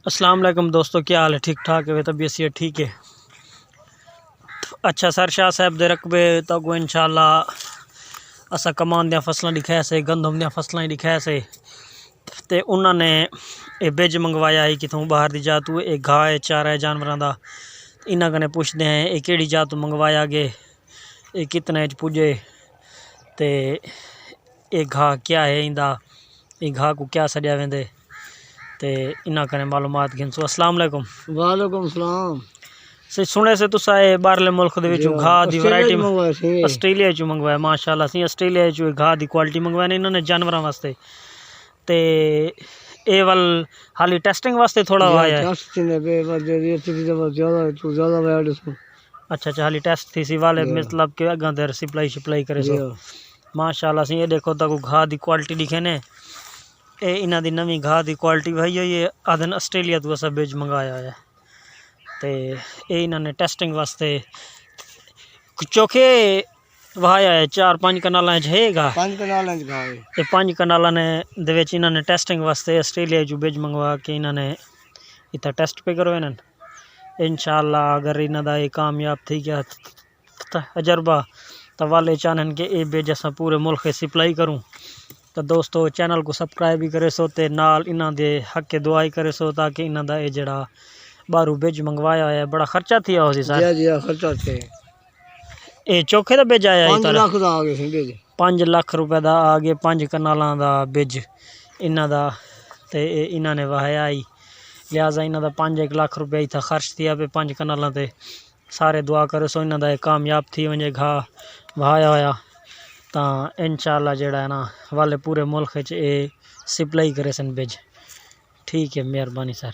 अस्सलाम वालेकुम दोस्तों, क्या हाल है? ठीक ठाक है? तबीयत से ठीक है? अच्छा सर, शाह साहब दे रकबे तो इंशाल्लाह असा कमान दियाँ फसलां दिखाया से, गंदम दियां फसलां दिखाया से, ते उन्होंने ये बिज मंगवाया है कितों बाहर दी जात। एक घाह है, चारा है जानवरों का। इन्हों कने पुछते हैं ये केड़ी जात मंगवाया गे, ये कितने च पुजे, ते ये घाह क्या है, इंदा ये घाह को क्या सजा वेंदे, ते इन्हों कने मालूमात गिनसो। अस्सलाम वालेकुम। वालेकुम सलाम। से सुने से तुसा बाहरले मुल्क दे विचों घाह दी वैरायटी आस्ट्रेलिया चो मंगवाया। माशाल्लाह सी आस्ट्रेलिया चो घाह दी क्वालिटी मंगवाया ने इन्होंने जानवरों वास्ते। ते ए वाल हाली टेस्टिंग वास्ते थोड़ा आया है। अच्छा अच्छा, हाली टेस्ट थी सी वाले मतलब के अगा देर सप्लाई करे सो। माशाल्लाह सी ये देखो तक घाह दी क्वालिटी दिखे ने। ए इन्हां दी नवी घाह दी क्वालिटी भाई ये आदन आस्ट्रेलिया तो असा बेज मंगाया है। ते ये इन्होंने टेस्टिंग वास्ते चोखे वहाया है 4-5 कनाल है। 5 कनाल ने इन्होंने टेस्टिंग वास्ते आस्ट्रेलिया जो बेज मंगवा के इन्होंने इतना टेस्ट पे करो ना। इंशाल्लाह अगर इन्हों का ये कामयाब थी गया तजर्बा तो वाले चाहन के ये बेज असा पूरे मुल्क सप्लाई करूँ। तो दोस्तों चैनल को सब्सक्राइब भी करे सो, ते नाल इन्हों के हक के दुआई करे सो, ताकि इन्हों का ये जड़ा बारू बेज मंगवाया है बड़ा खर्चा थी हो सी सर। जी खर्चा थे। ये चोखे का बेज आया 5 लाख दा आ गया बेज। 5 लाख रुपए का आ गया 5 कनालों का बेज इन्हों का। तो इन्होंने वहाया ही, लिहाजा इन्हों का 5 लाख रुपया इतना खर्च किया पे 5 कनालों से। सारे दुआ करो सो इन्हों का कामयाब थी वजे घाह वहाया होया। तो इंशाल्लाह जड़ा है ना वाले पूरे मुल्क ये सप्लाई करे सन बेज। ठीक है, मेहरबानी सर।